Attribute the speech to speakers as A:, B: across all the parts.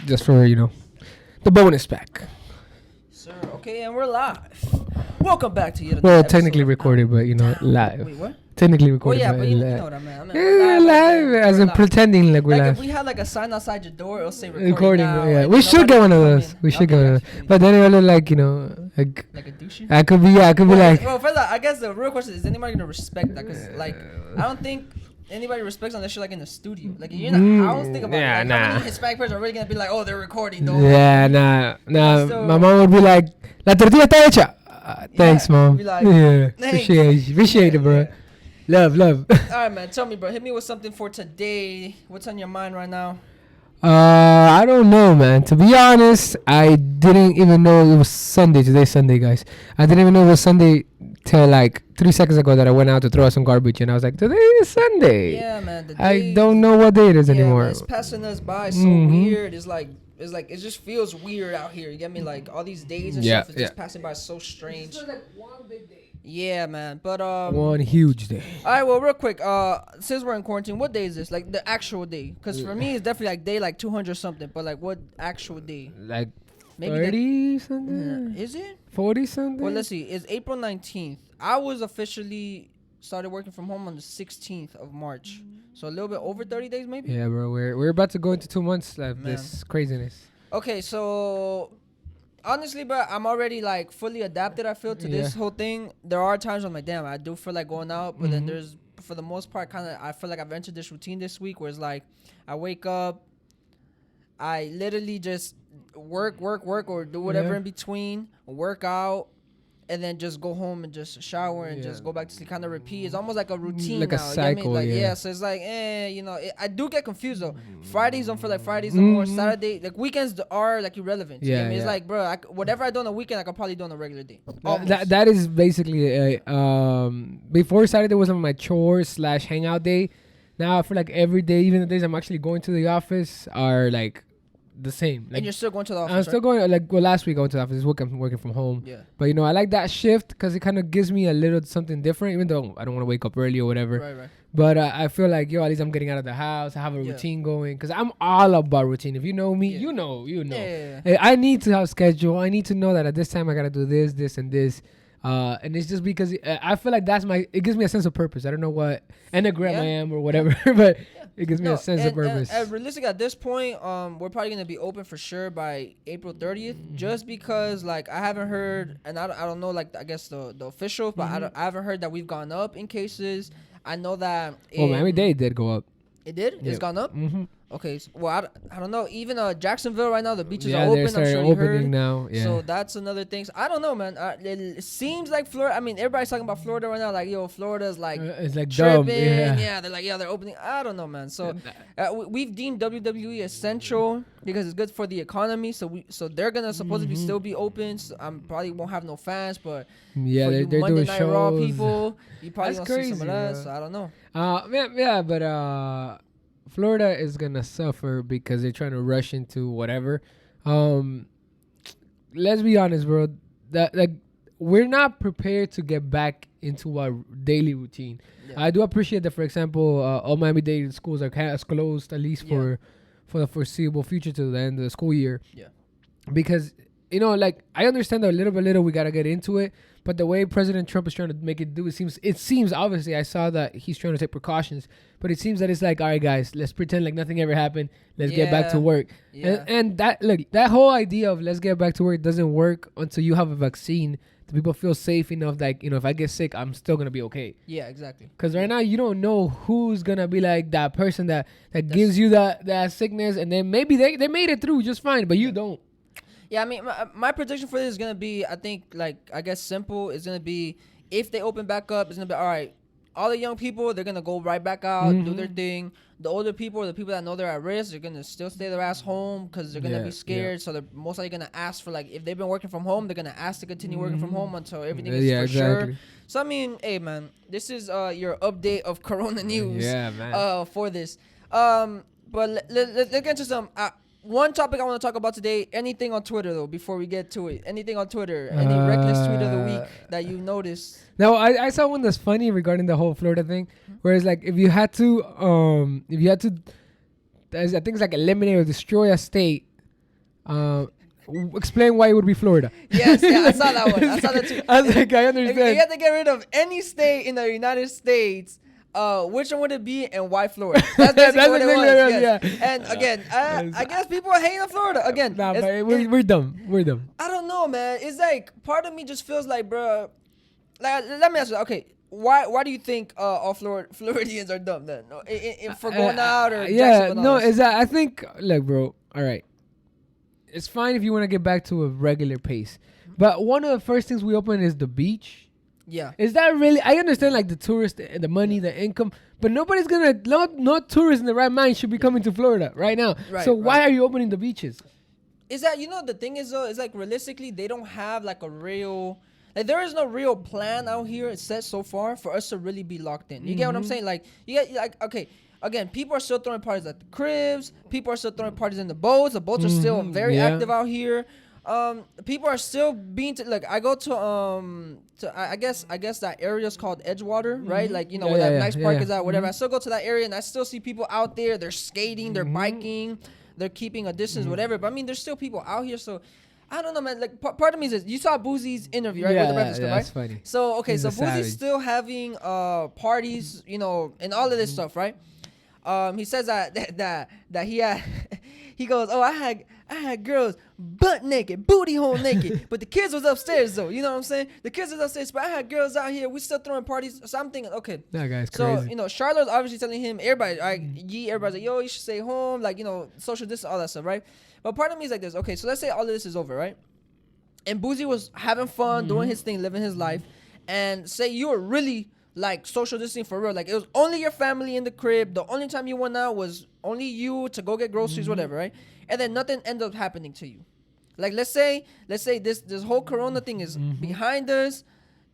A: just for the bonus pack.
B: Sir, okay, and we're live. Welcome back to yet
A: Well,
B: another
A: technically
B: episode
A: recorded, but live.
B: Wait, what?
A: Technically
B: Oh
A: recorded,
B: yeah,
A: but
B: but you
A: live.
B: know what I meant.
A: Yeah, live, as in pretending like we're
B: Like
A: live.
B: if we had like a sign outside your door, it'll say recording,
A: Recording,
B: now.
A: yeah.
B: And
A: We should get one of those.
B: in.
A: We should
B: Okay,
A: get one of those.
B: actually.
A: But then it'll look like
B: Like a douche.
A: I could be like.
B: Well, first, I guess the real question is anybody gonna respect that? Cause like I don't think anybody respects unless you're like in the studio. Like you're in the house, think about
A: yeah,
B: it. Like,
A: nah.
B: how many Hispanic parents are really gonna be like, oh, they're recording, though?
A: Yeah, nah.
B: So-
A: My mom would be like, "La tortilla está hecha." Thanks, mom.
B: Be like,
A: Yeah,
B: thanks.
A: appreciate it, bro.
B: Yeah.
A: Love.
B: All right, man. Tell me, bro. Hit me with something for today. What's on your mind right now?
A: I don't know, man. To be honest, I didn't even know it was Sunday. Today's Sunday, guys. I didn't even know it was Sunday till like 3 seconds ago that I went out to throw out some garbage, and I was like, today is Sunday.
B: Yeah, man.
A: I don't know what day it is anymore.
B: Man, it's passing us by so weird. It's like it just feels weird out here. You get me? Like all these days and stuff is just passing by so strange.
A: It's like one big day.
B: Yeah, man. But
A: one huge day.
B: all right, well, real quick, since we're in quarantine, what day is this? Like the actual day? Because for me, it's definitely like day like 200 something. But like, what actual day?
A: Like
B: Maybe
A: 30 something?
B: Is it?
A: 40 something?
B: Well, let's see. It's April 19th. I was officially started working from home on the 16th of March. So a little bit over 30 days, maybe.
A: Yeah, bro. We're about to go into 2 months of
B: Man.
A: this craziness.
B: Okay, so honestly, bro, I'm already like fully adapted. I feel to this whole thing. There are times I'm like, damn, I do feel like going out, but then there's, for the most part, I feel like I've entered this routine this week where it's like I wake up, I literally just work, or do whatever in between, work out, and then just go home and just shower and just go back to sleep. Kind of repeat. It's almost like a routine
A: like
B: now.
A: a cycle.
B: Like,
A: yeah.
B: So it's like, I do get confused though. Fridays don't feel like Fridays no more. Saturday, like weekends are like irrelevant. You get me? It's like, bro, whatever I do on a weekend, I could probably do on a regular day.
A: That is basically before Saturday was my chores / hangout day. Now I feel like every day, even the days I'm actually going to the office, are like the same. Like,
B: and you're still going to the office,
A: I'm still going. Last week I went to the office. This week I'm working from home.
B: Yeah.
A: But I like that shift because it kind of gives me a little something different. Even though I don't want to wake up early or whatever.
B: Right.
A: But I feel like at least I'm getting out of the house. I have a routine going because I'm all about routine. If you know me, you know.
B: Yeah.
A: Hey, I need to have a schedule. I need to know that at this time I gotta do this, and this. And it's just because I feel like it gives me a sense of purpose. I don't know what enneagram I am or whatever, but it gives me a sense of purpose.
B: And realistically, at this point, we're probably gonna be open for sure by April 30th, just because like I haven't heard, and I don't know, like I guess the officials, but I haven't heard that we've gone up in cases. I know that.
A: Miami-Dade did go up.
B: It did.
A: Yeah.
B: It's gone up.
A: Mm-hmm.
B: Okay, so, well, I don't know. Even Jacksonville right now, the beaches
A: Yeah,
B: are open.
A: they're
B: I'm sure you
A: opening
B: heard.
A: now. Yeah.
B: So that's another thing. So I don't know, man. It seems like Florida. I mean, everybody's talking about Florida right now. Like, Florida's like
A: it's like
B: tripping.
A: dumb.
B: Yeah, they're like, they're opening. I don't know, man. So we've deemed WWE essential because it's good for the economy. So they're gonna supposedly still be open. So I probably won't have no fans, but
A: Yeah,
B: for
A: they're
B: you
A: doing
B: Monday Night
A: shows.
B: Raw people, you probably
A: That's
B: gonna see some of
A: crazy,
B: that.
A: bro.
B: So I don't know.
A: But Florida is gonna suffer because they're trying to rush into whatever. Let's be honest, bro. That like we're not prepared to get back into our daily routine.
B: Yeah.
A: I do appreciate that. For example, all Miami-Dade schools are closed at least for the foreseeable future to the end of the school year.
B: Yeah.
A: Because like I understand that little by little we gotta get into it, but the way President Trump is trying to make it do, it seems obviously I saw that he's trying to take precautions, but it seems that it's like, all right, guys, let's pretend like nothing ever happened. Let's get back to work.
B: Yeah.
A: And that whole idea of let's get back to work doesn't work until you have a vaccine. The people feel safe enough that if I get sick, I'm still gonna be okay.
B: Yeah, exactly.
A: Because right now you don't know who's gonna be like that person that gives you that sickness, and then maybe they made it through just fine, but you don't.
B: Yeah, I mean, my prediction for this is going to be, I think, like, I guess simple. It's going to be, if they open back up, it's going to be, all right, all the young people, they're going to go right back out, do their thing. The older people, the people that know they're at risk, they're going to still stay their ass home because they're going to be scared. Yeah. So they're most likely going to ask for, like, if they've been working from home, they're going to ask to continue working from home until everything is for sure. So, I mean, hey, man, this is your update of Corona news for this. But let's get into some... one topic I want to talk about today, anything on Twitter, though, before we get to it. Anything on Twitter? Any reckless tweet of the week that you noticed?
A: No, I saw one that's funny regarding the whole Florida thing, where it's like, if you had to, I think it's like eliminate or destroy a state, Explain why it would be Florida.
B: Yes, yeah, I saw that one. I saw that too.
A: I was like, I
B: If you
A: understand.
B: had to get rid of any state in the United States, which one would it be and why Florida? That's basically what it was. Yes.
A: Yeah.
B: And again, I guess people are hating on Florida. Again,
A: Nah, but we're dumb. We're dumb.
B: I don't know, man. It's like part of me just feels like, bro. Like, let me ask you. Okay, why do you think all Floridians are dumb then? For going out or
A: yeah,
B: Jacksonville,
A: no,
B: all this?
A: is that I think look, bro. All right, it's fine if you want to get back to a regular pace, but one of the first things we open is the beach.
B: Yeah.
A: Is that really? I understand like the tourist, the money, the income, but nobody's gonna. No tourist in the right mind should be coming to Florida right now.
B: Right,
A: so why
B: right.
A: are you opening the beaches?
B: Is that, the thing is though, is like realistically they don't have like a real, like there is no real plan out here set so far for us to really be locked in. You get what I'm saying? Like you get like, okay, again, people are still throwing parties at the cribs. People are still throwing parties in the boats. The boats are still very active out here. People are still being look. I go to I guess that area is called Edgewater, right? Like where that nice park is at, whatever. I still go to that area and I still see people out there. They're skating, they're biking, they're keeping a distance, whatever. But I mean, there's still people out here. So I don't know, man. Like part of me is you saw Boozie's interview, right? With the Breakfast Club, right?
A: That's funny.
B: So okay,
A: He's
B: so
A: a
B: Boozie's
A: savage.
B: still having parties, and all of this stuff, right? He says that he had he goes, oh, I had girls butt naked, booty hole naked, but the kids was upstairs though. You know what I'm saying? The kids was upstairs, but I had girls out here. We still throwing parties. So I'm thinking, okay,
A: That guy's
B: so
A: crazy.
B: Charlotte's obviously telling him, everybody's like, yo, you should stay home, like social distance, all that stuff, right? But part of me is like this. Okay, so let's say all of this is over, right? And Boozy was having fun, doing his thing, living his life, and say you were really like social distancing for real. Like it was only your family in the crib. The only time you went out was only you to go get groceries, whatever, right? And then nothing ended up happening to you. Like let's say this whole Corona thing is behind us,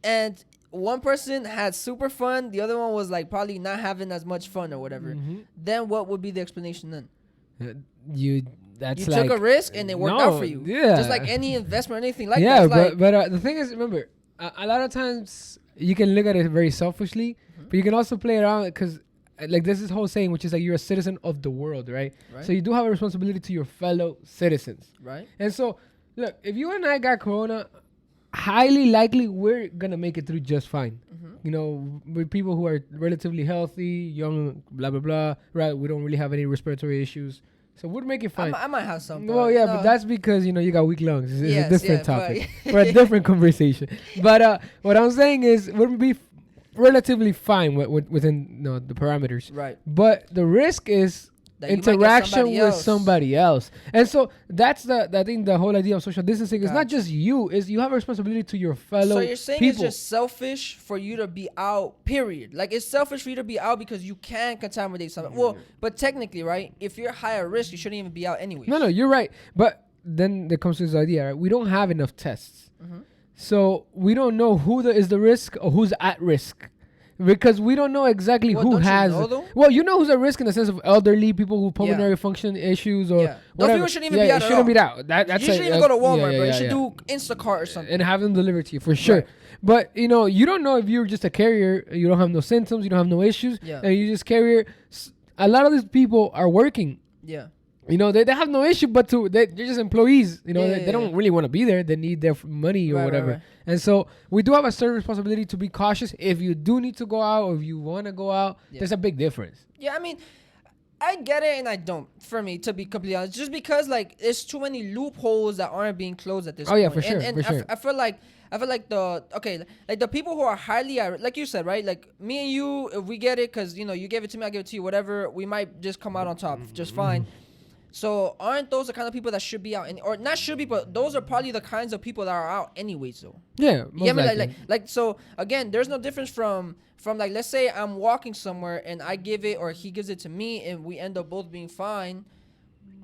B: and one person had super fun, the other one was like probably not having as much fun or whatever. Then what would be the explanation then?
A: You
B: Took a risk and it worked out for you.
A: Yeah.
B: Just like any investment or anything like
A: yeah,
B: that.
A: but the thing is, remember, a lot of times you can look at it very selfishly, but you can also play around because, like, there's this whole saying, which is like you're a citizen of the world, right? So you do have a responsibility to your fellow citizens.
B: Right.
A: And so, look, if you and I got Corona, highly likely we're going to make it through just fine. With people who are relatively healthy, young, blah, blah, blah, right? We don't really have any respiratory issues. So we'll make it fine.
B: I might have some.
A: Well, yeah, but that's because, you got weak lungs. It's
B: Yes,
A: a different
B: yeah,
A: topic for a different conversation. But what I'm saying is we'll be relatively fine within the parameters.
B: Right.
A: But the risk is
B: that you might get
A: interaction with somebody else. And so that's I think the whole idea of social distancing is not just you, is you have a responsibility to your fellow
B: So you're saying
A: people.
B: it's just selfish for you to be out, period. Like it's selfish for you to be out because you can contaminate something. Well, but technically, right, if you're higher risk, you shouldn't even be out anyway.
A: No, you're right. But then there comes to this idea, right? We don't have enough tests. So we don't know who is the risk or who's at risk. Because we don't know exactly who has. Well, you know who's at risk in the sense of elderly people who pulmonary function issues or whatever.
B: Those people shouldn't even be out.
A: Shouldn't be out. That's
B: you shouldn't even go to Walmart, bro. You should do Instacart or something
A: and have them delivered to you for sure. Right. But you don't know if you're just a carrier. You don't have no symptoms. You don't have no issues, and you just carrier. A lot of these people are working.
B: Yeah.
A: They have no issue, but they're just employees. They don't really want to be there. They need their money or whatever. Right. And so we do have a certain responsibility to be cautious. If you do need to go out or if you want to go out, there's a big difference.
B: Yeah, I mean, I get it and I don't, for me, to be completely honest. Just because, like, there's too many loopholes that aren't being closed at this point.
A: Oh, yeah, for sure.
B: And
A: sure.
B: I feel like the people who are highly, like you said, right? Like, me and you, if we get it, because, you gave it to me, I give it to you, whatever, we might just come out on top just fine. So aren't those the kind of people that should be out, or not should be, but those are probably the kinds of people that are out anyways, though.
A: Yeah,
B: I mean, like so again, there's no difference from like, let's say I'm walking somewhere and I give it or he gives it to me and we end up both being fine.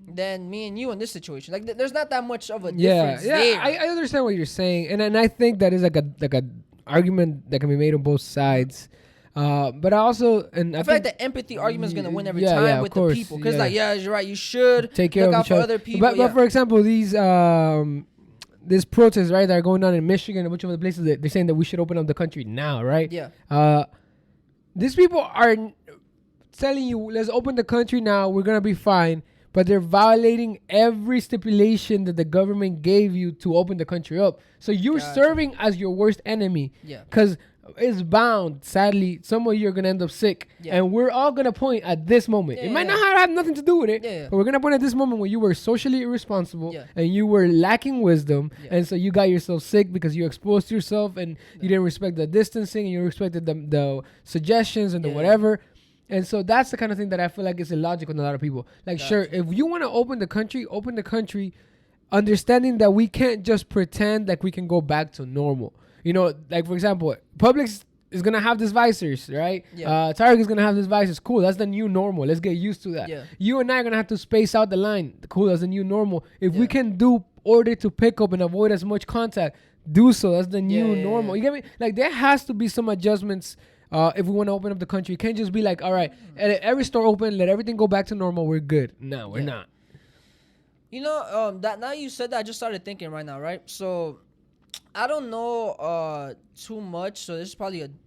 B: Than me and you in this situation. Like there's not that much of a difference there.
A: I understand what you're saying, and I think that is like a argument that can be made on both sides. But I also, and
B: I feel like the empathy argument is gonna win every time with the people, because you're right. You should
A: take care
B: look
A: of
B: out for other people.
A: But for example, these this protests, right, that are going on in Michigan and a bunch of other places, they're saying that we should open up the country now, right?
B: Yeah.
A: These people are telling you, let's open the country now. We're gonna be fine. but they're violating every stipulation that the government gave you to open the country up. So you're serving as your worst enemy.
B: Yeah.
A: Because it's bound, sadly, some of you are going to end up sick. Yeah. And we're all going to point at this moment. It might not have nothing to do with it, but we're going to point at this moment when you were socially irresponsible and you were lacking wisdom. And so you got yourself sick because you exposed yourself and you didn't respect the distancing and you respected the suggestions and the whatever. And so that's the kind of thing that I feel like is illogical in a lot of people. Like, sure, if you want to open the country, understanding that we can't just pretend like we can go back to normal. You know, like, for example, Publix is going to have these visors, right? Yeah. Target is going to have these visors. Cool, that's the new normal. Let's get used to that. Yeah. You and I are going to have to space out the line. Cool, that's the new normal. If we can do order to pick up and avoid as much contact, do so. That's the new normal. You get me? Like, there has to be some adjustments if we want to open up the country. You can't just be like, all right, let every store open, let everything go back to normal. We're good. No, we're not.
B: You know, that now you said that, I just started thinking right now, right? So I don't know too much, so this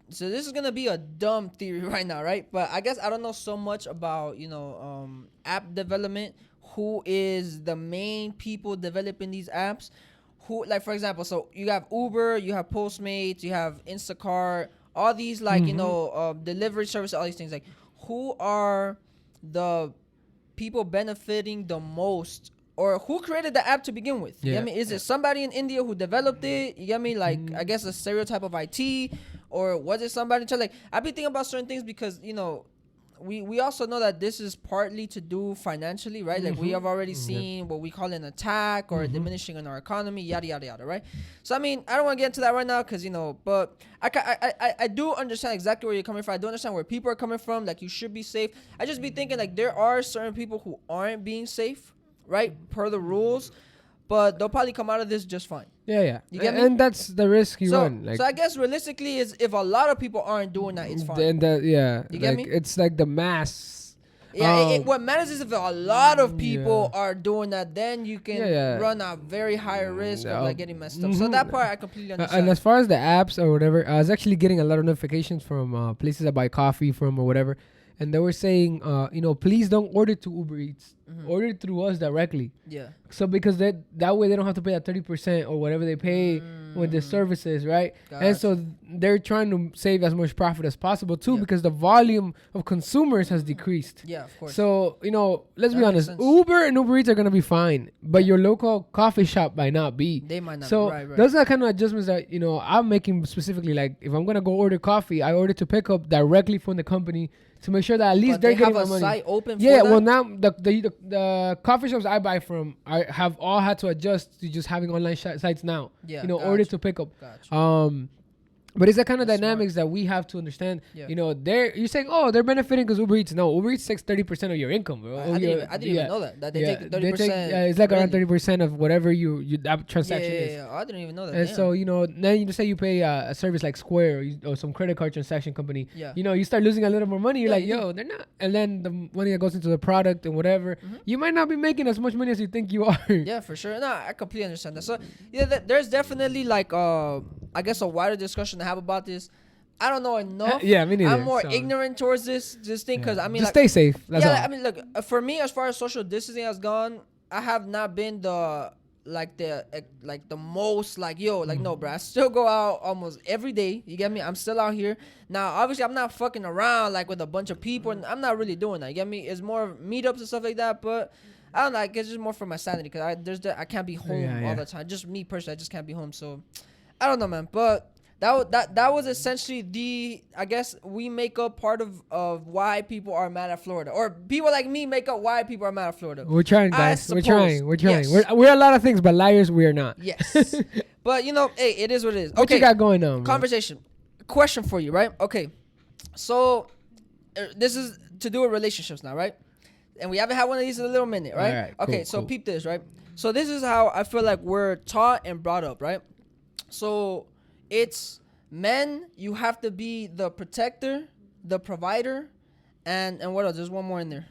B: is gonna be a dumb theory right now, right? But I guess I don't know so much about, you know, app development. Who is the main people developing these apps? Who, like, for example, so you have Uber, you have Postmates, you have Instacart, all these, like, you know, delivery service, all these things. Like, who are the people benefiting the most? Or who created the app to begin with? You get me? Is it somebody in India who developed it? You get me? Like, I guess a stereotype of IT, or was it somebody in China? Like, I've been thinking about certain things because, you know, we also know that this is partly to do financially, right? Like, we have already seen what we call an attack or diminishing in our economy, yada yada yada, right? So I mean, I don't want to get into that right now because, you know, but I do understand exactly where you're coming from. I do understand where people are coming from. Like, you should be safe. I just be thinking, like, there are certain people who aren't being safe, right, per the rules, but they'll probably come out of this just fine.
A: Yeah.
B: You get me?
A: And that's the risk you run.
B: Like, so I guess realistically, is if a lot of people aren't doing that, it's fine.
A: Then
B: you get me?
A: It's like the mass.
B: Yeah, what matters is if a lot of people are doing that, then you can run a very high risk of, like, getting messed up. So that part I completely understand.
A: And as far as the apps or whatever, I was actually getting a lot of notifications from places I buy coffee from or whatever. And they were saying, you know, please don't order to Uber Eats. Order it through us directly. Yeah. So because that way they don't have to pay that 30% or whatever they pay with the services, right? Gotcha. And so they're trying to save as much profit as possible too, because the volume of consumers has decreased.
B: Yeah, of course.
A: So, you know, let's be honest. Uber and Uber Eats are going to be fine, but your local coffee shop might not be.
B: They might not
A: be.
B: Right.
A: Those are the kind of adjustments that, you know, I'm making specifically. Like, if I'm going to go order coffee, I order to pick up directly from the company to make sure that at least they're getting my money.
B: Site open for
A: that?
B: Well,
A: now the coffee shops I buy from, I have all had to adjust to just having online sites now. Yeah, you know, order to pick up. Gotcha. But it's the kind of dynamics that we have to understand. Yeah. You know, you're saying, oh, they're benefiting because Uber Eats. No, Uber Eats takes 30% of your income, bro.
B: I didn't even know that they take 30%.
A: It's like around 30% of whatever that transaction is.
B: Yeah. I didn't even know that.
A: And so, you know, then you say you pay a service like Square or some credit card transaction company. Yeah. You know, you start losing a little more money. You're like, yo, they're not. And then the money that goes into the product and whatever, you might not be making as much money as you think you are.
B: Yeah, for sure. No, I completely understand that. So, yeah, there's definitely, like, I guess a wider discussion to have about this. I don't know enough.
A: Yeah, me neither.
B: I'm more ignorant towards this thing because I mean,
A: just stay safe. That's all.
B: I mean, look, for me, as far as social distancing has gone, I have not been the most like, yo, like, no, bro. I still go out almost every day. You get me? I'm still out here now. Obviously, I'm not fucking around like with a bunch of people, and I'm not really doing that. You get me? It's more meetups and stuff like that, but I don't know. I guess it's just more for my sanity because I can't be home all the time. Just me personally, I just can't be home. So I don't know, man, but. That was essentially I guess we make up part of why people are mad at Florida, or people like me make up why people are mad at Florida.
A: We're trying, guys. We're trying.
B: Yes.
A: We're a lot of things, but liars we are not.
B: Yes. But, you know, hey, it is what it is.
A: What you got going on?
B: Conversation. Question for you, right? Okay. So this is to do with relationships now, right? And we haven't had one of these in a little minute, right?
A: All right,
B: okay, so peep this, right? So this is how I feel like we're taught and brought up, right? So it's men, you have to be the protector, the provider, and what else? There's one more in there.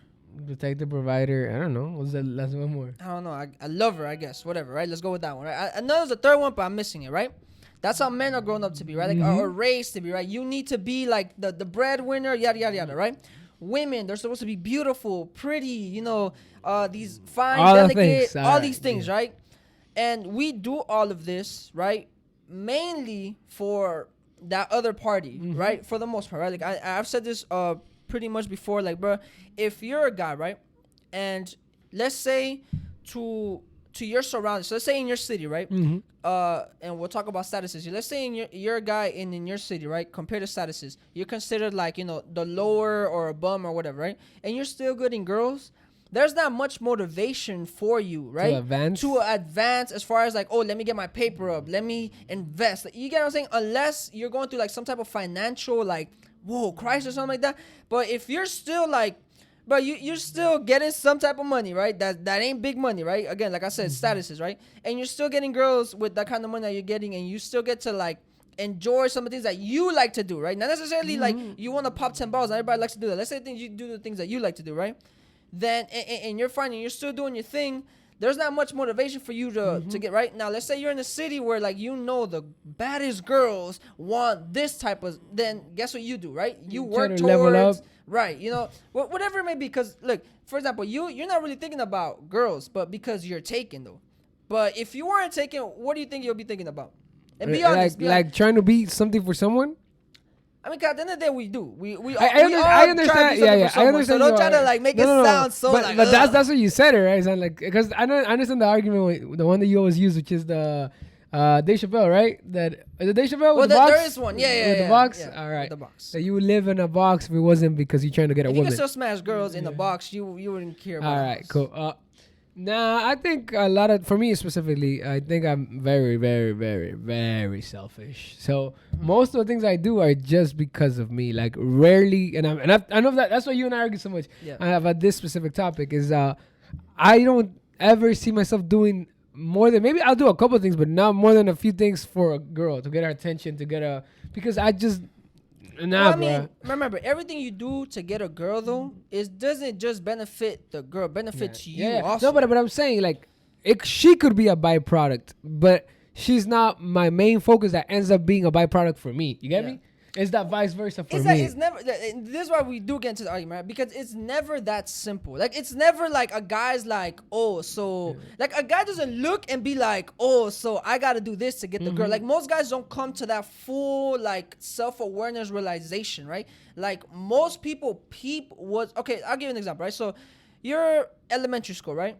A: Protector, provider. I don't know. What's the last one more?
B: I don't know. I love her, I guess. Whatever, right? Let's go with that one, right? I know there's a third one, but I'm missing it, right? That's how men are grown up to be, right? Like, or raised to be, right? You need to be like the breadwinner, yada, yada, yada, right? women. They're supposed to be beautiful, pretty, you know, these fine,
A: All the
B: delicate,
A: things,
B: all
A: alright,
B: these things,
A: yeah.
B: right? And we do all of this, right? Mainly for that other party, right? For the most part, right? Like I've said this pretty much before, like, bro, if you're a guy, right? And let's say to your surroundings, so let's say in your city, right? And we'll talk about statuses. Let's say you're a guy in your city, right? Compared to statuses, you're considered like, you know, the lower or a bum or whatever, right? And you're still good in girls. There's not much motivation for you, right? To advance as far as like, oh, let me get my paper up, let me invest. You get what I'm saying? Unless you're going through like some type of financial like, whoa, crisis or something like that. But if you're still like, but you're still getting some type of money, right? That ain't big money, right? Again, like I said, statuses, right? And you're still getting girls with that kind of money that you're getting, and you still get to like enjoy some of the things that you like to do, right? Not necessarily like you want to pop 10 balls. Everybody likes to do that. Let's say you do the things that you like to do, right? Then and you're fine and you're still doing your thing. There's not much motivation for you to get right. Now let's say you're in a city where like, you know, the baddest girls want this type of, then guess what you do, right? You work towards
A: level up.
B: Right, you know, whatever it may be. Because look, for example, you're not really thinking about girls, but because you're taken though. But if you weren't taken, what do you think you'll be thinking about? And be honest,
A: like trying to be something for someone.
B: I mean, 'cause at the end of the day, we do. We
A: I understand.
B: try to be
A: Yeah,
B: something for someone, so don't try to like make it sound so
A: but,
B: like.
A: But that's what you said, it right? It's not like, because I understand the argument, the one that you always use, which is the Dave Chappelle, right? That is it Dave Chappelle with the box?
B: There is one,
A: with the box.
B: Yeah,
A: all right,
B: with the box.
A: That you would live in a box if it wasn't because you're trying to get a
B: if
A: woman.
B: you can still smash girls in the box, you wouldn't care about.
A: All right, cool. Nah, I think a lot of, for me specifically, I think I'm very, very, very, very selfish. So most of the things I do are just because of me. Like rarely, I know that's why you and I argue so much about this specific topic. Is I don't ever see myself doing more than, maybe I'll do a couple of things, but not more than a few things for a girl to get her attention, because I just. Nah,
B: I mean, remember, everything you do to get a girl though, doesn't just benefit the girl, benefits you also.
A: No, but I'm saying like, she could be a byproduct, but she's not my main focus. That ends up being a byproduct for me. You get me? It's that vice versa for me.
B: It's never. This is why we do get into the argument, right? Because it's never that simple. Like, it's never like a guy's like, oh, so like a guy doesn't look and be like, oh, so I gotta do this to get the girl. Like, most guys don't come to that full like self-awareness realization, right? Like, most people okay, I'll give you an example, right? So you're elementary school, right?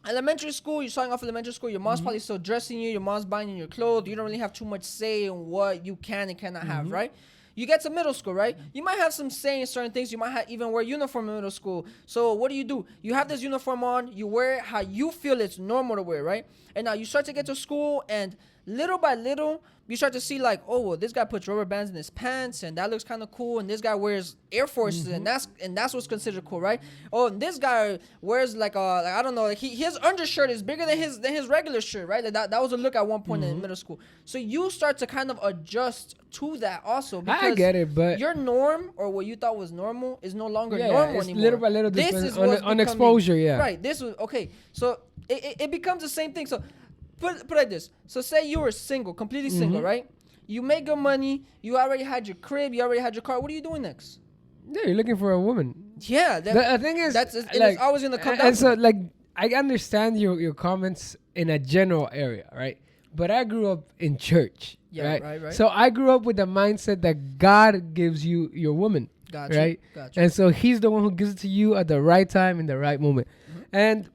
B: Elementary school, you're starting off elementary school, your mom's probably still dressing you, your mom's buying you your clothes, you don't really have too much say in what you can and cannot have, right? You get to middle school, right? You might have some say in certain things. You might even wear uniform in middle school. So what do? You have this uniform on, you wear it how you feel it's normal to wear, right? And now you start to get to school, and little by little, you start to see like, oh, well, this guy puts rubber bands in his pants, and that looks kind of cool. And this guy wears Air Forces, and that's what's considered cool, right? Oh, and this guy wears like I don't know, like his undershirt is bigger than his regular shirt, right? Like that was a look at one point in middle school. So you start to kind of adjust to that also, because
A: I get it, but
B: your norm, or what you thought was normal, is no longer normal anymore.
A: Little by little,
B: this is
A: on exposure,
B: right. This was okay. So it becomes the same thing. So. Put like this. So say you were single, completely single, right? You make good money. You already had your crib. You already had your car. What are you doing next?
A: Yeah, you're looking for a woman.
B: Yeah.
A: The thing is,
B: it's always going to come down.
A: And so, like, I understand your comments in a general area, right? But I grew up in church, right? So I grew up with the mindset that God gives you your woman, right? Gotcha. And so He's the one who gives it to you at the right time in the right moment. And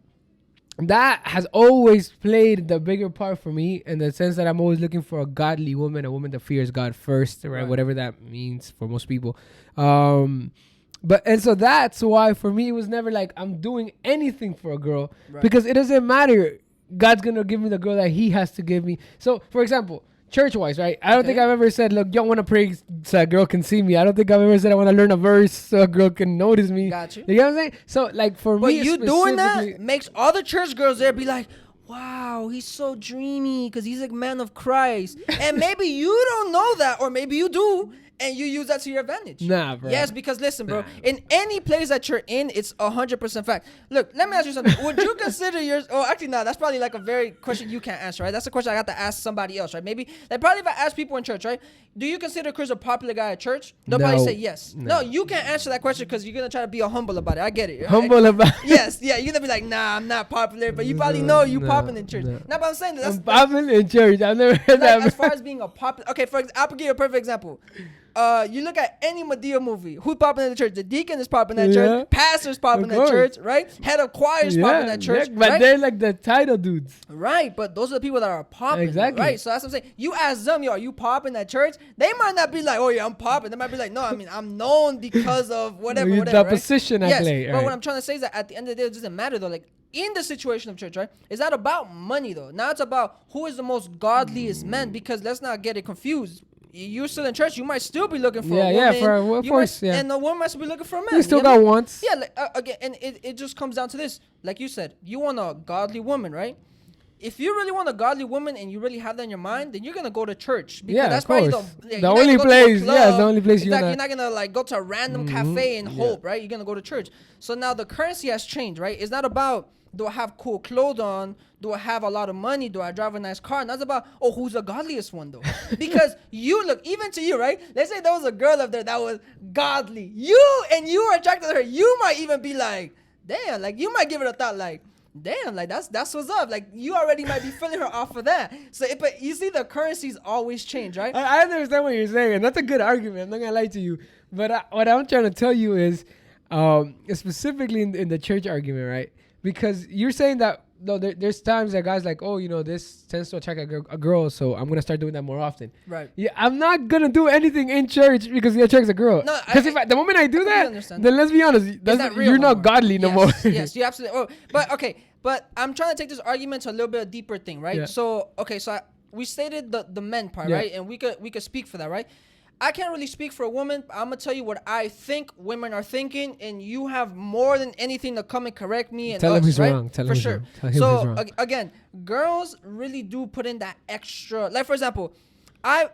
A: that has always played the bigger part for me, in the sense that I'm always looking for a godly woman, a woman that fears God first, right? Whatever that means for most people. And so that's why for me it was never like I'm doing anything for a girl, because it doesn't matter. God's gonna give me the girl that He has to give me. So, for example, church-wise, right? I don't think I've ever said, look, you want to pray so a girl can see me. I don't think I've ever said I want to learn a verse so a girl can notice me.
B: Gotcha.
A: You know what I'm saying? So, like, for me,
B: you doing that makes all the church girls there be like, wow, he's so dreamy because he's a man of Christ. And maybe you don't know that, or maybe you do. and you use that to your advantage.
A: Nah, bro.
B: Yes, because listen, bro. In any place that you're in, it's 100% fact. Look, let me ask you something. Would you consider yours? Oh, actually, no. That's probably like a very question you can't answer, right? That's a question I got to ask somebody else, right? Maybe like probably if I ask people in church, right? Do you consider Chris a popular guy at church? They'll probably say yes. No, you can't answer that question because you're gonna try to be humble about it. I get it.
A: Humble about it.
B: Yes, yeah. You're gonna be like, nah, I'm not popular, but you probably know you popping in church. No, but I'm saying
A: I'm popping in church. I've never heard that.
B: As far as being a popular, okay. I'll give you a perfect example. You look at any Medea movie. Who's popping in the church? The deacon is popping in church. Pastor's popping in church, right? Head of choir is popping in church.
A: Yeah, but
B: right?
A: they're like the title dudes.
B: Right, but those are the people that are popping.
A: Exactly.
B: Right, so that's what I'm saying. You ask them, yo, are you popping at church? They might not be like, oh yeah, I'm popping. They might be like, no, I mean, I'm known because of whatever.
A: The
B: right?
A: position I play.
B: But what I'm trying to say is that at the end of the day, it doesn't matter though. Like, in the situation of church, right? It's not about money though. Now it's about who is the most godliest man, because let's not get it confused. You're still in church, you might still be looking for a woman.
A: Yeah, for of course,
B: and the woman might still be looking for a man.
A: You still got wants.
B: Yeah, like, again, and it just comes down to this. Like you said, you want a godly woman, right? If you really want a godly woman and you really have that in your mind, then you're gonna go to church. Because that's probably
A: the only place. Yeah, it's the only place
B: you're not gonna like go to a random cafe and hope, right? You're gonna go to church. So now the currency has changed, right? It's not about, do I have cool clothes on? Do I have a lot of money? Do I drive a nice car? And that's about, oh, who's the godliest one though? Because you look, even to you, right? Let's say there was a girl up there that was godly. You were attracted to her. You might even be like, damn, like you might give it a thought like, damn, like that's what's up. Like you already might be feeling her off of that. So, but you see, the currencies always change, right?
A: I understand what you're saying, and that's a good argument. I'm not gonna lie to you, but what I'm trying to tell you is, specifically in the church argument, right? Because you're saying that there's times that guys like, oh, you know, this tends to attract a girl, so I'm gonna start doing that more often. Right. Yeah, I'm not gonna do anything in church because it attracts a girl. No, because the moment I do that, then let's be honest, you're not godly no more.
B: Yes, you absolutely. Oh, but okay, but I'm trying to take this argument to a little bit deeper thing, right? Yeah. So okay, we stated the men part, right? And we could speak for that, right? I can't really speak for a woman. I'm going to tell you what I think women are thinking, and you have more than anything to come and correct me. And
A: tell him he's wrong. Tell him
B: he's wrong. So, again, girls really do put in that extra. Like, for example, I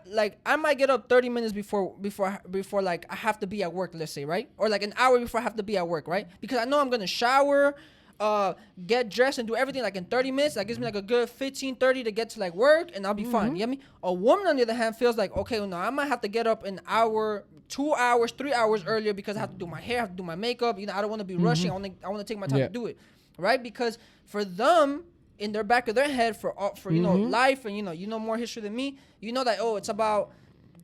B: might get up 30 minutes before like I have to be at work, let's say, right? Or like an hour before I have to be at work, right? Because I know I'm going to shower, get dressed and do everything like in 30 minutes. That gives me like a good 15-30 to get to like work, and I'll be fine. You get me? A woman on the other hand feels like, okay, well, no, I might have to get up an hour, 2 hours, 3 hours earlier because I have to do my hair, I have to do my makeup. You know, I don't want to be rushing. I want to take my time to do it, right? Because for them, in their back of their head, for you know, life, and you know more history than me, you know that, oh, it's about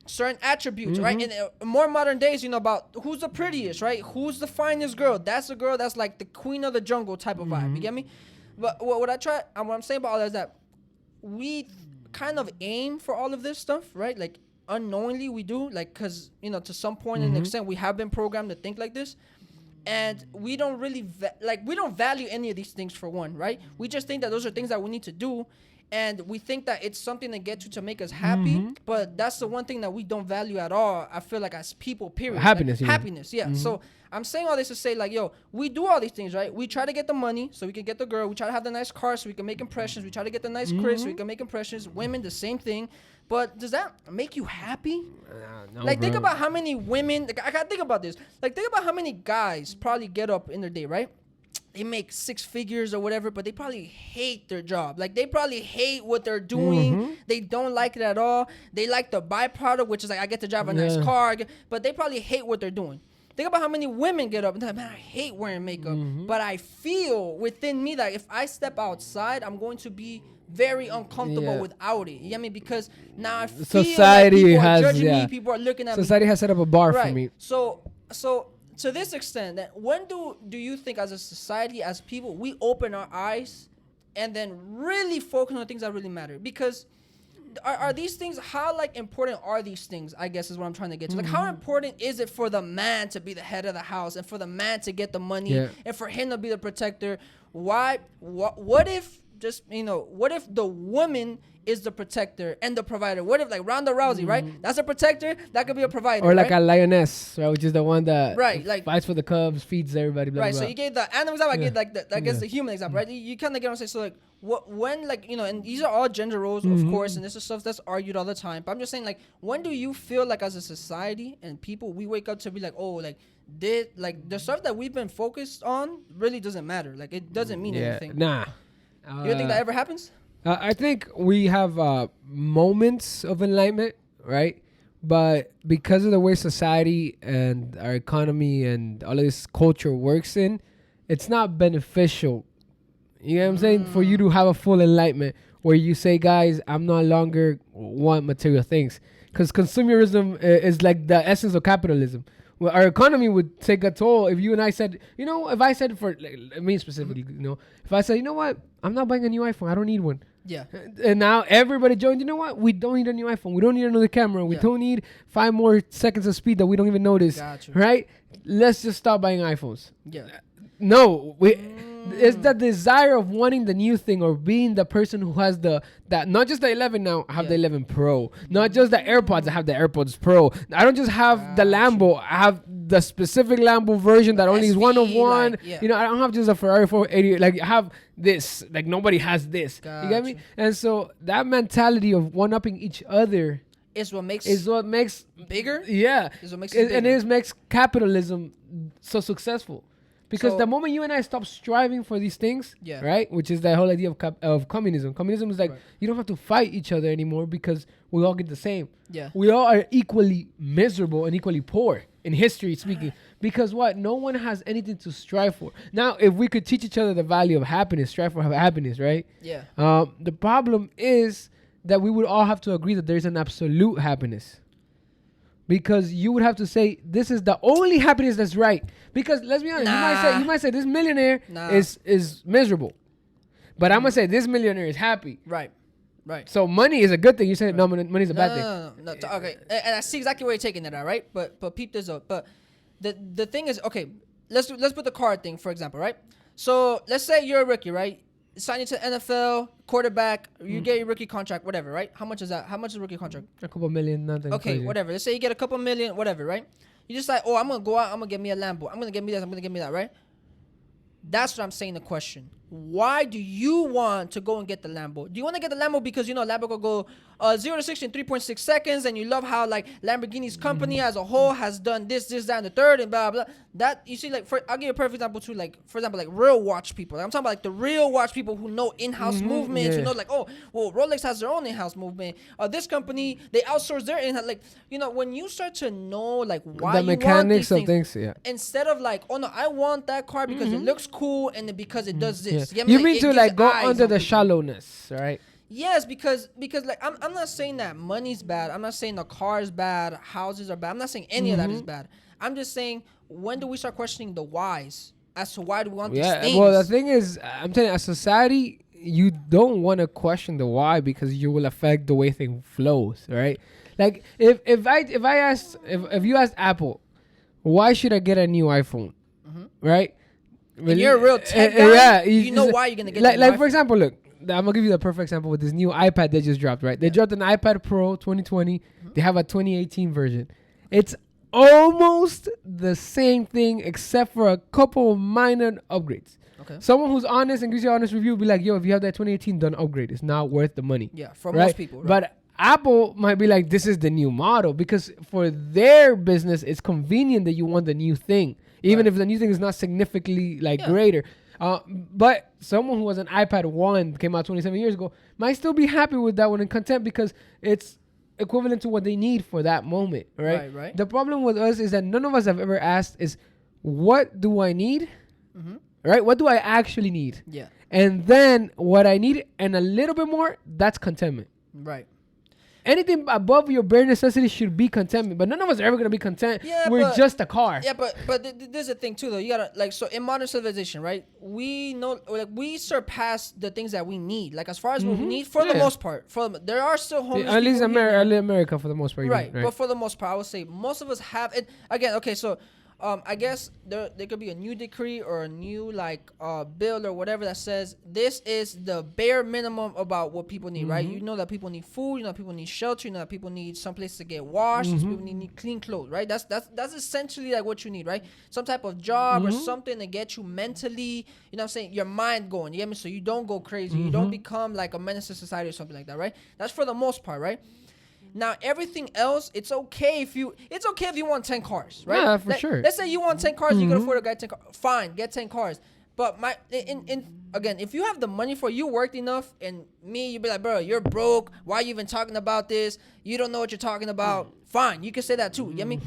B: certain attributes, right? And more modern days, you know, about who's the prettiest, right? Who's the finest girl? That's a girl that's like the queen of the jungle type of vibe. You get me? But what I'm saying about all that is that we kind of aim for all of this stuff, right? Like unknowingly we do, like, because, you know, to some point and extent we have been programmed to think like this. And we don't really we don't value any of these things, for one, right? We just think that those are things that we need to do. And we think that it's something to get to make us happy, but that's the one thing that we don't value at all. I feel like as people, period.
A: Happiness,
B: like, happiness, yeah. So I'm saying all this to say, like, yo, we do all these things, right? We try to get the money so we can get the girl. We try to have the nice car so we can make impressions. We try to get the nice crib so we can make impressions. Women, the same thing. But does that make you happy? No, like, think about how many women. Like, I gotta think about this. Like, think about how many guys probably get up in their day, right? They make 6 figures or whatever, but they probably hate their job. Like, they probably hate what they're doing. They don't like it at all. They like the byproduct, which is like, I get to drive a nice car, but they probably hate what they're doing. Think about how many women get up and they're like, man, I hate wearing makeup, but I feel within me that if I step outside, I'm going to be very uncomfortable without it. You get me? Because now I feel
A: society
B: like people
A: has,
B: are judging me, people are looking at me.
A: Society has set up a bar for me.
B: So to this extent, that when do you think as a society, as people, we open our eyes and then really focus on things that really matter? Because are these things, how like important are these things, I guess is what I'm trying to get to. Like, how important is it for the man to be the head of the house and for the man to get the money and for him to be the protector? What if just, you know, what if the woman is the protector and the provider. What if like Ronda Rousey, right? That's a protector. That could be a provider.
A: Or like
B: right?
A: a lioness, right? Which is the one that
B: like
A: fights for the cubs, feeds everybody. Blah,
B: right.
A: blah,
B: So
A: blah.
B: you gave the animal example. I gave like I guess
A: Yeah.
B: the human example, right? You kind of get what I'm saying. So like when like and these are all gender roles, of course, and this is stuff that's argued all the time. But I'm just saying, like, when do you feel like as a society and people we wake up to be like, oh, like the stuff that we've been focused on really doesn't matter. Like it doesn't mean anything.
A: Nah.
B: You don't think that ever happens?
A: I think we have moments of enlightenment, right? But because of the way society and our economy and all of this culture works in, it's not beneficial. You know what I'm saying? For you to have a full enlightenment where you say, guys, I'm no longer want material things. Because consumerism is like the essence of capitalism. Well, our economy would take a toll if you and I said, if I said for like, me specifically, if I said, you know what, I'm not buying a new iPhone. I don't need one.
B: Yeah.
A: And now everybody joined. You know what? We don't need a new iPhone. We don't need another camera. We don't need 5 more seconds of speed that we don't even notice.
B: Gotcha.
A: Right? Let's just stop buying iPhones.
B: Yeah.
A: No, it's the desire of wanting the new thing or being the person who has that not just the 11 now, I have the 11 Pro. Not just the AirPods, I have the AirPods Pro. I don't just have the Lambo, I have the specific Lambo version that only is one of one.
B: Like,
A: I don't have just a Ferrari 480. Like I have this. Like nobody has this. You get me? And so that mentality of one-upping each other
B: is what makes bigger.
A: Yeah.
B: Is what makes it bigger.
A: And it makes capitalism so successful. Because the moment you and I stop striving for these things, right, which is the whole idea of communism. Communism is like you don't have to fight each other anymore because we all get the same.
B: Yeah.
A: We all are equally miserable and equally poor in history speaking. Because what? No one has anything to strive for. Now, if we could teach each other the value of happiness, strive for happiness, right?
B: Yeah.
A: The problem is that we would all have to agree that there's an absolute happiness. Because you would have to say this is the only happiness that's right. Because let's be honest, you might say this millionaire is miserable, but I'm gonna say this millionaire is happy.
B: Right.
A: So money is a good thing. You said no, money's a bad thing.
B: No. Okay, and I see exactly where you're taking that at, right? But peep this up. But the thing is, okay, let's put the card thing for example, right? So let's say you're a rookie, right? Signing to NFL, quarterback, you get your rookie contract, whatever, right? How much is that? How much is a rookie contract?
A: A couple million, nothing.
B: Okay,
A: crazy.
B: whatever. Let's say you get a couple million, whatever, right? You just like, oh, I'm gonna go out, I'm gonna get me a Lambo, I'm gonna get me this, I'm gonna get me that, right? That's what I'm saying. The question: why do you want to go and get the Lambo? Do you want to get the Lambo because Lambo will go 0 to 60 in 3.6 seconds, and you love how like Lamborghini's company as a whole has done this, that, and the third, and blah blah. That you see, like I'll give you a perfect example too. Like for example, like real watch people. Like, I'm talking about like the real watch people who know in-house movements. Who know like, oh, well, Rolex has their own in-house movement. This company they outsource their in-house. Like when you start to know like why
A: the mechanics of things,
B: instead of like, oh no, I want that car because it looks cool and because it does this.
A: Yeah. You mean to like go under the shallowness, right?
B: Yes, because like I'm not saying that money's bad. I'm not saying the car is bad, houses are bad. I'm not saying any of that is bad. I'm just saying when do we start questioning the whys as to why do we want these things?
A: Well, the thing is, I'm telling you, as society, you don't want to question the why because you will affect the way things flows, right? Like if you asked Apple, why should I get a new iPhone, right?
B: And you're a real tech guy. You know why you're gonna get
A: like for example, look, I'm gonna give you the perfect example with this new iPad they just dropped, right? They dropped an iPad Pro 2020. They have a 2018 version. It's almost the same thing except for a couple of minor upgrades. Okay. Someone who's honest and gives you an honest review will be like, yo, if you have that 2018, don't upgrade. It's not worth the money.
B: Yeah, for most people. Right?
A: But Apple might be like, this is the new model because for their business, it's convenient that you want the new thing. Even if the new thing is not significantly greater. But someone who was an iPad 1 came out 27 years ago might still be happy with that one and content because it's equivalent to what they need for that moment, right? The problem with us is that none of us have ever asked is, what do I need? Right? What do I actually need?
B: Yeah.
A: And then what I need and a little bit more, that's contentment.
B: Right.
A: Anything above your bare necessities should be contentment, but none of us are ever gonna be content with just a car.
B: Yeah, but there's a thing too, though. You gotta so in modern civilization, right? We know we surpass the things that we need. Like as far as what we need, for the most part, there are still homeless.
A: At least America for the most part,
B: right? But for the most part, I would say most of us have it. Again, okay, so I guess there could be a new decree or a new like bill or whatever that says this is the bare minimum about what people need, right? You know that people need food, you know that people need shelter, you know that people need some place to get washed, people need clean clothes, right? That's essentially like what you need, right? Some type of job or something to get you mentally, you know what I'm saying, your mind going, you get me? So you don't go crazy, you don't become like a menace to society or something like that, right? That's for the most part, right? Now everything else, it's okay if you want 10 cars, right?
A: Yeah, for sure.
B: Let's say you want 10 cars, you can afford to get 10 cars. Fine, get 10 cars. But again, if you have the money for it, you worked enough, and me, you'd be like, bro, you're broke. Why are you even talking about this? You don't know what you're talking about. Fine, you can say that too. You get me?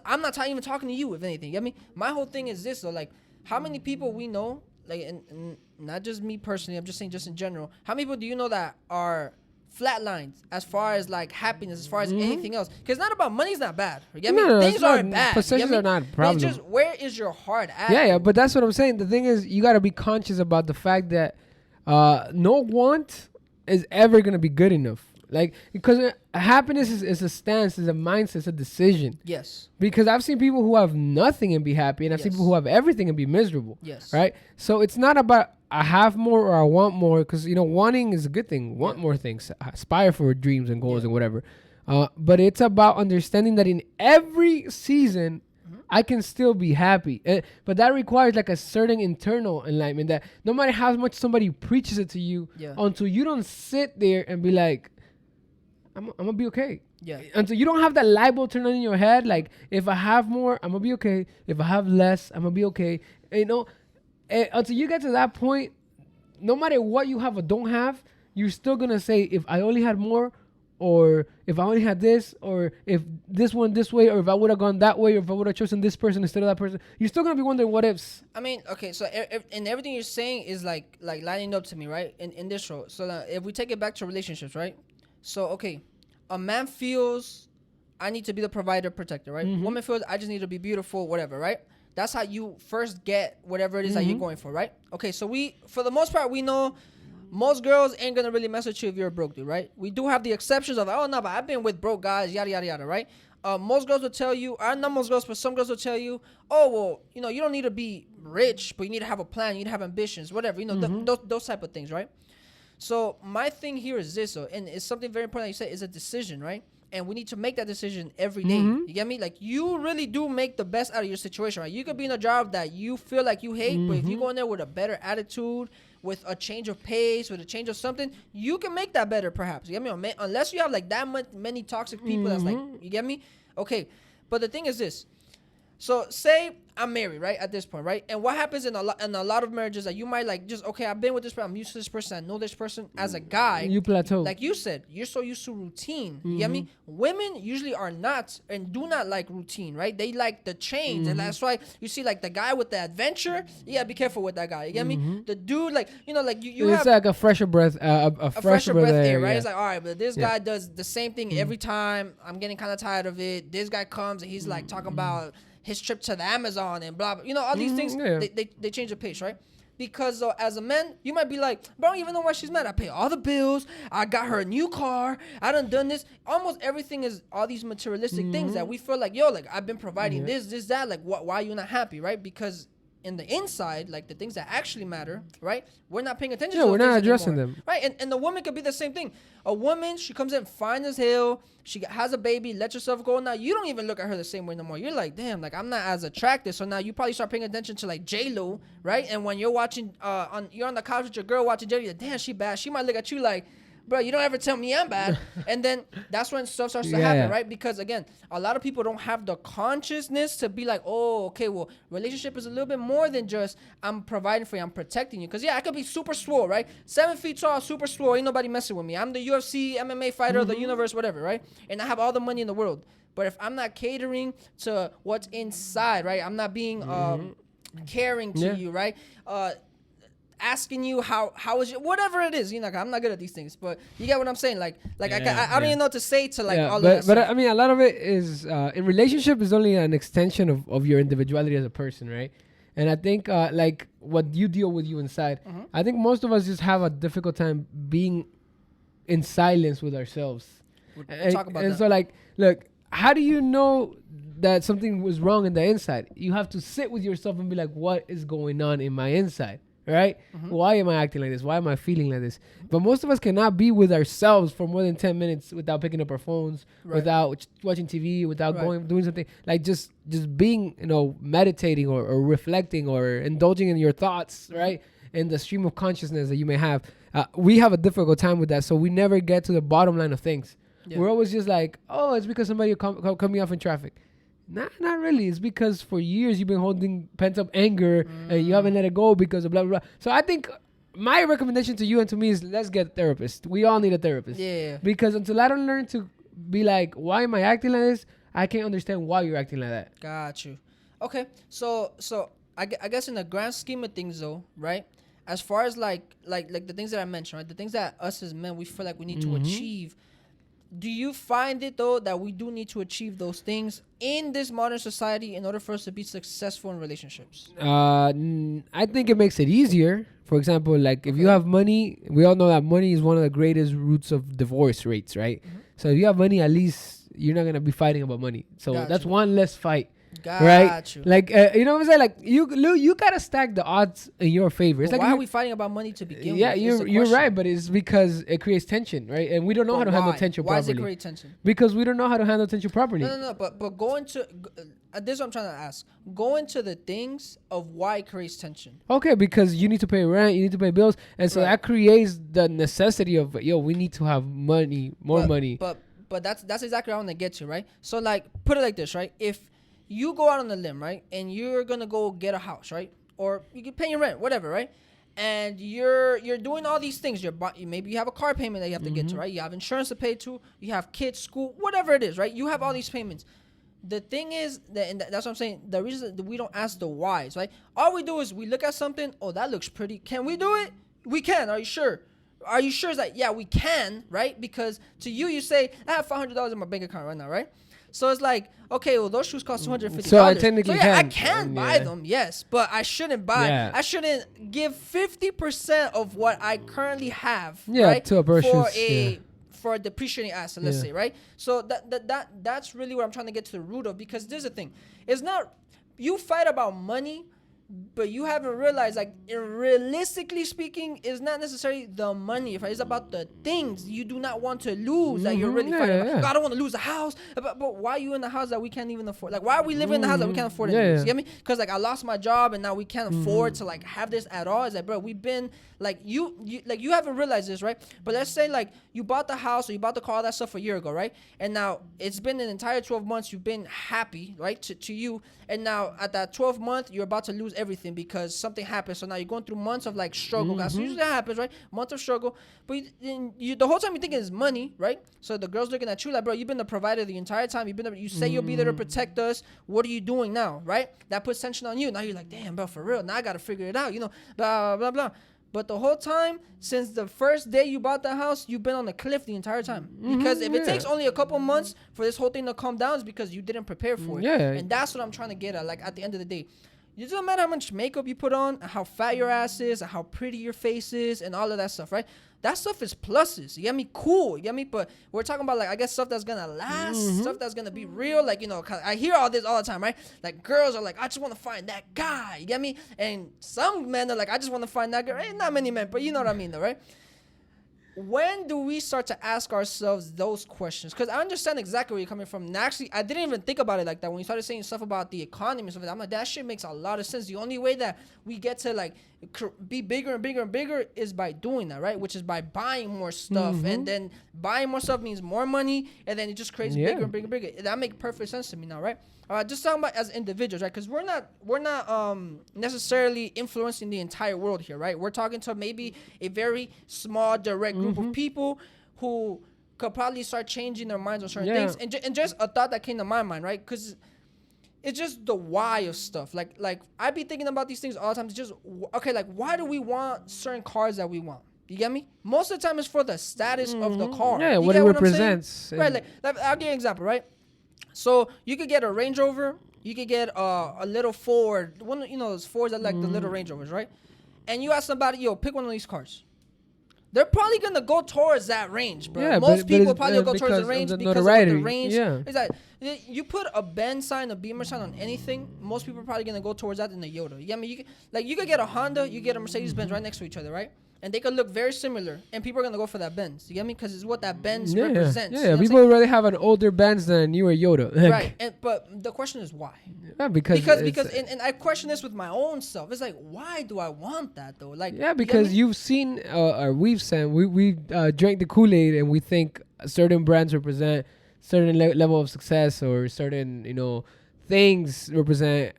B: I'm not even talking to you, if anything. You get me? My whole thing is this, though, like, how many people we know, like, and not just me personally, I'm just saying just in general, how many people do you know that are flatlines as far as like happiness, as far as anything else? Because not about money's not bad. You get me? Things aren't bad.
A: Possessions are not a problem.
B: It's just where is your heart at?
A: Yeah, but that's what I'm saying. The thing is, you got to be conscious about the fact that no want is ever gonna be good enough. Like, because happiness is a stance, is a mindset, it's a decision.
B: Yes.
A: Because I've seen people who have nothing and be happy, and I've seen people who have everything and be miserable.
B: Yes.
A: Right? So it's not about I have more or I want more, because, you know, wanting is a good thing. Want more things. Aspire for dreams and goals and whatever. But it's about understanding that in every season, I can still be happy. But that requires like a certain internal enlightenment, that no matter how much somebody preaches it to you, until you don't sit there and be like, I'm gonna be okay.
B: Yeah.
A: Until you don't have that light bulb turned on in your head, like, if I have more, I'm gonna be okay. If I have less, I'm gonna be okay. You know, until you get to that point, no matter what you have or don't have, you're still gonna say, if I only had more, or if I only had this, or if this went this way, or if I would have gone that way, or if I would have chosen this person instead of that person, you're still gonna be wondering what ifs.
B: I mean, okay, so and everything you're saying is like lining up to me, right? In this role. So if we take it back to relationships, right? So, okay, a man feels I need to be the provider, protector, right? Woman feels I just need to be beautiful, whatever, right? That's how you first get whatever it is that you're going for, right? Okay, so for the most part, we know most girls ain't gonna really mess with you if you're a broke dude, right? We do have the exceptions of, oh, no, but I've been with broke guys, yada, yada, yada, right? Most girls will tell you, not most girls, but some girls will tell you, oh, well, you know, you don't need to be rich, but you need to have a plan, you need to have ambitions, whatever, you know, those type of things, right? So my thing here is this, and it's something very important that you said, is a decision, right? And we need to make that decision every day. You get me? Like, you really do make the best out of your situation, right? You could be in a job that you feel like you hate, but if you go in there with a better attitude, with a change of pace, with a change of something, you can make that better, perhaps. You get me? Unless you have like that many toxic people that's like, you get me? Okay, but the thing is this. So say I'm married, right, at this point, right? And what happens in a lot of marriages that you might like just, okay, I've been with this person, I'm used to this person, I know this person. As a guy,
A: you plateau.
B: Like you said, you're so used to routine. You get me? Women usually are not and do not like routine, right? They like the change. And that's why you see like the guy with the adventure, you gotta be careful with that guy. You get me? The dude, like, you know, like you
A: it's
B: have
A: like a fresher breath, a fresher breath air,
B: right?
A: Yeah.
B: It's like, all right, but this guy does the same thing every time. I'm getting kind of tired of it. This guy comes and he's like talking about his trip to the Amazon and blah, blah. You know, all these things, they change the pace, right? Because as a man, you might be like, bro, I don't even know why she's mad. I pay all the bills. I got her a new car. I done this. Almost everything is all these materialistic things that we feel like, yo, like, I've been providing this, that. Like, why are you not happy, right? Because in the inside, like the things that actually matter, right? We're not paying attention to those
A: we're not
B: things
A: addressing
B: anymore,
A: them.
B: right? And the woman could be the same thing. A woman, she comes in fine as hell. She has a baby, let yourself go. Now, you don't even look at her the same way no more. You're like, damn, like, I'm not as attractive. So now you probably start paying attention to like J-Lo, right? And when you're watching, you're on the couch with your girl watching J-Lo, you're like, damn, she bad. She might look at you like, bro, you don't ever tell me I'm bad. And then that's when stuff starts to happen, right? Because again, a lot of people don't have the consciousness to be like, oh, okay, well, relationship is a little bit more than just I'm providing for you, I'm protecting you. Because I could be super swole, right? 7 feet tall, super swole, ain't nobody messing with me. I'm the UFC, MMA fighter of the universe, whatever, right? And I have all the money in the world. But if I'm not catering to what's inside, right? I'm not being caring to you, right? Asking you how is it, whatever it is, you know, I'm not good at these things, but you get what I'm saying. Like I don't even know what to say to like all of that.
A: But I mean, a lot of it is in relationship is only an extension of your individuality as a person, right? And I think like what you deal with you inside, I think most of us just have a difficult time being in silence with ourselves.
B: We'll talk about that.
A: So like, look, how do you know that something was wrong in the inside? You have to sit with yourself and be like, what is going on in my inside? Right? Why am I acting like this? Why am I feeling like this? But most of us cannot be with ourselves for more than 10 minutes without picking up our phones, without watching TV, without doing something. Like just being, meditating or reflecting or indulging in your thoughts, right? In the stream of consciousness that you may have. We have a difficult time with that. So we never get to the bottom line of things. Yeah. We're always just like, oh, it's because somebody cut me off in traffic. Not really. It's because for years you've been holding pent up anger and you haven't let it go because of blah, blah, blah. So I think my recommendation to you and to me is let's get a therapist. We all need a therapist. Yeah. Because until I don't learn to be like, why am I acting like this? I can't understand why you're acting like that.
B: Got you. Okay. So I guess in the grand scheme of things though, right? As far as like the things that I mentioned, right? The things that us as men, we feel like we need to achieve. Do you find it though that we do need to achieve those things in this modern society in order for us to be successful in relationships?
A: I think it makes it easier. For example, like if you have money, we all know that money is one of the greatest roots of divorce rates, right? So if you have money, at least you're not gonna be fighting about money. So that's one less fight. Right? You. Like, you know what I'm saying? Like, you gotta stack the odds in your favor. It's like
B: why are we fighting about money to begin with?
A: Yeah, you're right, but it's because it creates tension, right? And we don't know how to handle tension properly. Why does it
B: create tension?
A: Because we don't know how to handle tension properly.
B: No. But going to this is what I'm trying to ask. Go into the things of why it creates tension.
A: Okay, because you need to pay rent, you need to pay bills, and so that creates the necessity of we need to have money, more money.
B: But that's exactly what I want to get to, right? So like, put it like this, right? If you go out on a limb, right, and you're gonna go get a house, right, or you can pay your rent, whatever, right, and you're doing all these things. Maybe you have a car payment that you have to get to, right? You have insurance to pay to. You have kids, school, whatever it is, right? You have all these payments. The thing is that's what I'm saying. The reason that we don't ask the whys, right? All we do is we look at something. Oh, that looks pretty. Can we do it? We can. Are you sure? Are you sure that we can, right? Because to you say I have $500 in my bank account right now, right? So it's like, okay, well, those shoes cost $250.
A: So I technically
B: I can buy them, yes, but I shouldn't buy. Yeah. I shouldn't give 50% of what I currently have, right,
A: to a purchase
B: for a depreciating asset, let's say, right? So that's really what I'm trying to get to the root of, because there's a thing. It's not you fight about money, but you haven't realized, like, realistically speaking, it's not necessarily the money. It's about the things you do not want to lose that you're really fighting about. I don't want to lose the house. But why are you in the house that we can't even afford? Like, why are we living in the house that we can't afford to lose? You get me? Because, like, I lost my job and now we can't afford to, like, have this at all. It's like, bro, we've been, like, you haven't realized this, right? But let's say, like, you bought the house or you bought the car, all that stuff a year ago, right? And now it's been an entire 12 months. You've been happy, right, to you. And now at that 12th month, you're about to lose everything because something happened. So now you're going through months of, like, struggle. That's usually that happens, right? Months of struggle. But you the whole time you're thinking it's money, right? So the girl's looking at you like, bro, you've been the provider the entire time. You say you'll be there to protect us. What are you doing now, right? That puts tension on you. Now you're like, damn, bro, for real. Now I got to figure it out, blah, blah, blah. But the whole time, since the first day you bought the house, you've been on the cliff the entire time. Because if it takes only a couple months for this whole thing to calm down, it's because you didn't prepare for it. Yeah. And that's what I'm trying to get at. Like, at the end of the day, it doesn't matter how much makeup you put on, how fat your ass is, how pretty your face is, and all of that stuff, right? That stuff is pluses. You get me? Cool. You get me? But we're talking about, like, I guess stuff that's going to last, stuff that's going to be real. Like, I hear all this all the time, right? Like, girls are like, I just want to find that guy. You get me? And some men are like, I just want to find that girl. Ain't not many men, but you know what I mean, though, right? When do we start to ask ourselves those questions? Because I understand exactly where you're coming from. And actually, I didn't even think about it like that. When you started saying stuff about the economy and stuff like that, I'm like, that shit makes a lot of sense. The only way that we get to, like, be bigger and bigger and bigger is by doing that, right? Which is by buying more stuff. And then buying more stuff means more money. And then it just creates bigger and bigger and bigger. That makes perfect sense to me now, right? Just talking about as individuals, right? Because we're not necessarily influencing the entire world here, right? We're talking to maybe a very small, direct group of people who could probably start changing their minds on certain things. And just a thought that came to my mind, right? Because it's just the why of stuff. Like I be thinking about these things all the time. It's just, okay, like, why do we want certain cars that we want? You get me? Most of the time it's for the status of the car.
A: Yeah, what it represents.
B: Right, like, I'll give you an example, right? So you could get a Range Rover, you could get a little Ford, those Fords that like the little Range Rovers, right? And you ask somebody, pick one of these cars. they're probably gonna go towards that range, bro.
A: Yeah,
B: Most
A: but
B: people
A: it's,
B: probably go towards
A: because
B: the
A: of
B: range
A: the
B: because of
A: notoriety.
B: the range.
A: Yeah.
B: It's like you put a Benz sign, a Beamer sign on anything. Most people are probably gonna go towards that than a Yoda. Yeah, I mean, you could get a Honda, you get a Mercedes Benz right next to each other, right? And they could look very similar, and people are gonna go for that Benz. You get me? Because it's what that Benz represents.
A: Yeah,
B: You know what I'm
A: people would rather have an older Benz than a newer Yoda.
B: right, but the question is why?
A: Yeah, because
B: and I question this with my own self. It's like, why do I want that though? Like,
A: yeah, because you've seen or we've seen we drank the Kool-Aid and we think certain brands represent certain level of success or certain things represent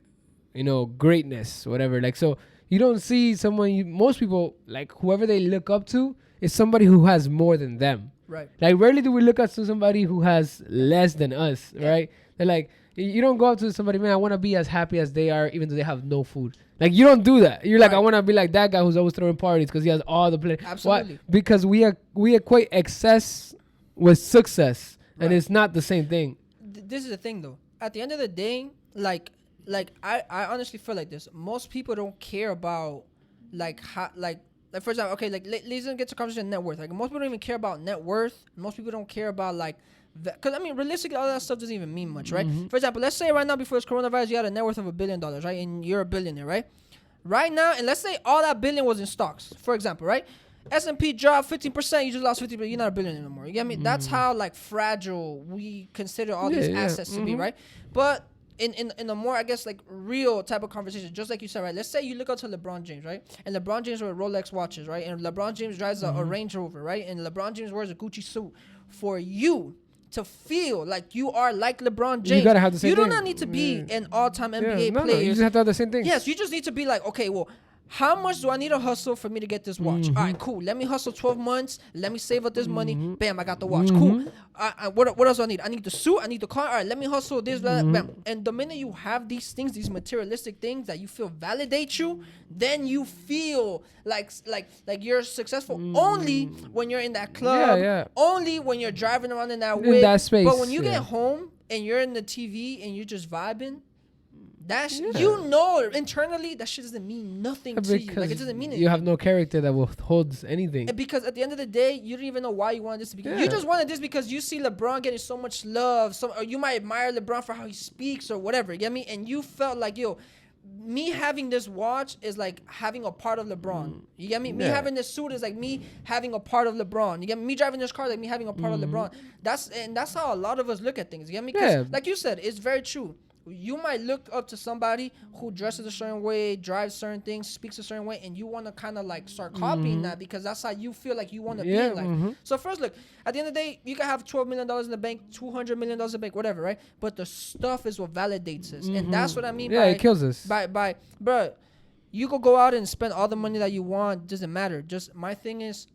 A: greatness, whatever. Like, so you don't see someone. Most people, like, whoever they look up to is somebody who has more than them.
B: Right.
A: Like, rarely do we look up to somebody who has less than us, right? They're like, you don't go up to somebody, man, I want to be as happy as they are, even though they have no food. Like, you don't do that. You're like, I want to be like that guy who's always throwing parties because he has all the play.
B: Absolutely.
A: Why? Because we equate excess with success, and it's not the same thing.
B: This is the thing, though. At the end of the day, like I honestly feel like this. Most people don't care about like how like for example, okay, like let's get to conversation net worth. Like, most people don't even care about net worth. Most people don't care about like. Because, I mean, realistically, all that stuff doesn't even mean much, right? For example, let's say right now, before this coronavirus, you had a net worth of $1 billion, right? And you're a billionaire, right? Right now, and let's say all that billion was in stocks, for example, right? S&P dropped 15%, you just lost 50%, you're not a billionaire anymore. You get me? That's how, like, fragile we consider all these assets to be, right? But in a more, I guess, like, real type of conversation, just like you said, right? Let's say you look up to LeBron James, right? And LeBron James wears Rolex watches, right? And LeBron James drives a Range Rover, right? And LeBron James wears a Gucci suit. For you to feel like you are like LeBron James,
A: you gotta have the same
B: you do
A: thing.
B: not need to be an all-time NBA player.
A: No, you just have to have the same thing.
B: Yes, you just need to be like, okay, well, how much do I need to hustle for me to get this watch? All right, cool. Let me hustle 12 months. Let me save up this money. Bam, I got the watch. Cool. What else do I need? I need the suit. I need the car. All right, let me hustle this. Bam. And the minute you have these things, these materialistic things that you feel validate you, then you feel like you're successful only when you're in that club. Only when you're driving around in that whip.
A: That space.
B: But when you get home and you're in the TV and you're just vibing, you know internally that shit doesn't mean nothing to you. Like, it doesn't mean anything.
A: You have no character that will holds anything.
B: And because at the end of the day, you don't even know why you wanted this to begin. You just wanted this because you see LeBron getting so much love. Or you might admire LeBron for how he speaks or whatever. You get me? And you felt like, yo, me having this watch is like having a part of LeBron. You get me? Me having this suit is like me having a part of LeBron. You get me? Me driving this car is like me having a part of LeBron. That's how a lot of us look at things. You get me? Because like you said, it's very true. You might look up to somebody who dresses a certain way, drives certain things, speaks a certain way, and you want to kind of like start copying that because that's how you feel like you want to be in life. So first, look, at the end of the day, you can have $12 million in the bank, $200 million in the bank, whatever, right? But the stuff is what validates us. And that's what I mean by...
A: it kills us.
B: Bro, you could go out and spend all the money that you want. Doesn't matter. Just my thing is,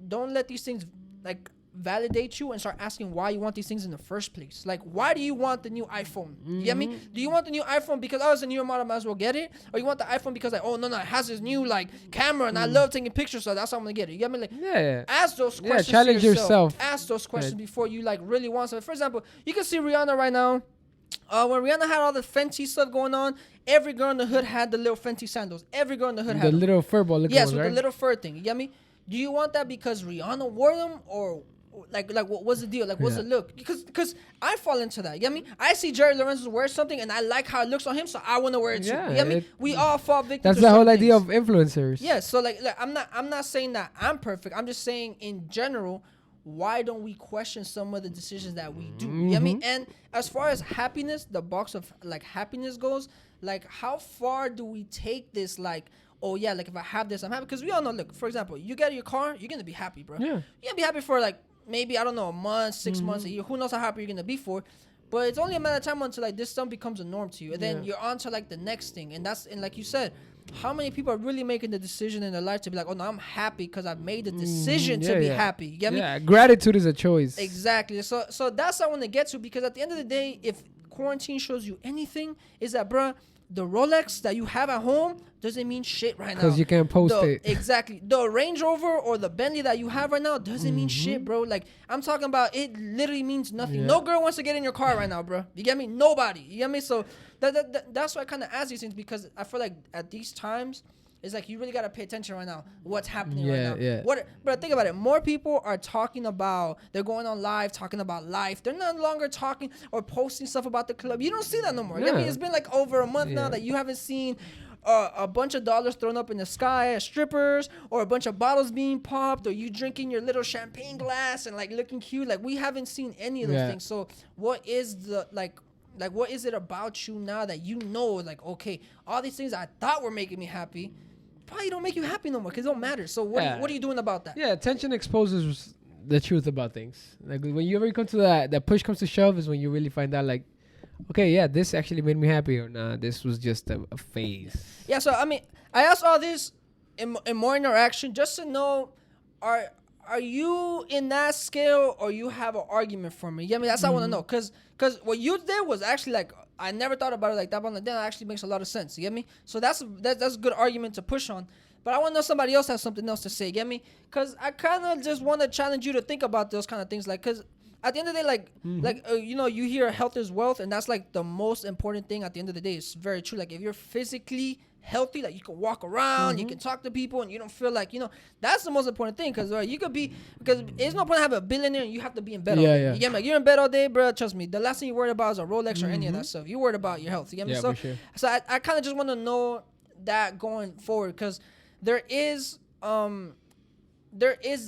B: don't let these things like... validate you and start asking why you want these things in the first place. Like, why do you want the new iPhone? You get me? Do you want the new iPhone because it's a newer model, might as well get it? Or you want the iPhone because like, oh no, it has this new like camera and I love taking pictures, so that's how I'm gonna get it. You get me? Like, ask those questions.
A: Challenge
B: to yourself. Ask those questions before you like really want something. For example, you can see Rihanna right now. When Rihanna had all the Fenty stuff going on, every girl in the hood had the little Fenty sandals. Every girl in the hood had
A: the little fur ball.
B: Yes, with the little fur thing. You get me? Do you want that because Rihanna wore them or like what's the deal? Like, what's the look? Because I fall into that. You get me? I see Jerry Lorenzo wear something and I like how it looks on him, so I want to wear it too. You get me? We all fall victim.
A: That's the whole idea of influencers.
B: Yeah. So like I'm not saying that I'm perfect. I'm just saying in general, why don't we question some of the decisions that we do? You get me? And as far as happiness, the box of like happiness goes, like how far do we take this? Like, oh yeah, like if I have this, I'm happy. Because we all know, look, for example, you get your car, you're gonna be happy, bro. Yeah. You're gonna be happy for like maybe, I don't know, a month, 6 months, a year. Who knows how happy you're gonna be for? But it's only a matter of time until like this stuff becomes a norm to you, and then you're on to like the next thing. And like you said, how many people are really making the decision in their life to be like, oh no, I'm happy because I've made the decision to be happy. You get me?
A: Yeah, gratitude is a choice.
B: Exactly. So that's what I want to get to, because at the end of the day, if quarantine shows you anything, is that, bruh, the Rolex that you have at home doesn't mean shit right now.
A: Because you can't post it.
B: Exactly. The Range Rover or the Bentley that you have right now doesn't mean shit, bro. Like, I'm talking about, it literally means nothing. Yeah. No girl wants to get in your car right now, bro. You get me? Nobody. You get me? So that's why I kind of ask these things, because I feel like at these times, It's like you really gotta pay attention right now. What's happening
A: Yeah,
B: right now?
A: yeah.
B: But think about it. More people are talking about. They're going on live talking about life. They're no longer talking or posting stuff about the club. You don't see that no more. I
A: Yeah.
B: mean, it's been like over a month now
A: Yeah.
B: that you haven't seen a bunch of dollars thrown up in the sky as strippers, or a bunch of bottles being popped, or you drinking your little champagne glass and like looking cute. Like we haven't seen any of those
A: Yeah.
B: things. So what is the like what is it about you now that you know like, okay, all these things I thought were making me happy probably don't make you happy no more because it don't matter. So what are you doing about that?
A: Yeah, attention exposes the truth about things. Like when you ever come to that push comes to shove is when you really find out like, okay, yeah, this actually made me happy, or nah, this was just a phase.
B: Yeah, so I mean, I asked all this in more interaction just to know, are you in that scale or you have an argument for me? Yeah, I mean, that's what I want to know. Cause what you did was actually like, I never thought about it like that, but then it actually makes a lot of sense. You get me? So that's a good argument to push on. But I want to know somebody else has something else to say. Get me? Cause I kind of just want to challenge you to think about those kind of things, like, cause at the end of the day, you know, you hear health is wealth, and that's like the most important thing at the end of the day. It's very true. Like if you're physically healthy, like you can walk around, you can talk to people, and you don't feel like, you know, that's the most important thing. Because you could be, because it's no point having a billionaire and you have to be in bed all day.
A: Yeah.
B: You get me? Like you're in bed all day, bro. Trust me, the last thing you're worried about is a Rolex or any of that stuff. You're worried about your health. You get me?
A: Yeah,
B: So,
A: for sure.
B: so I kind of just want to know that going forward, because there is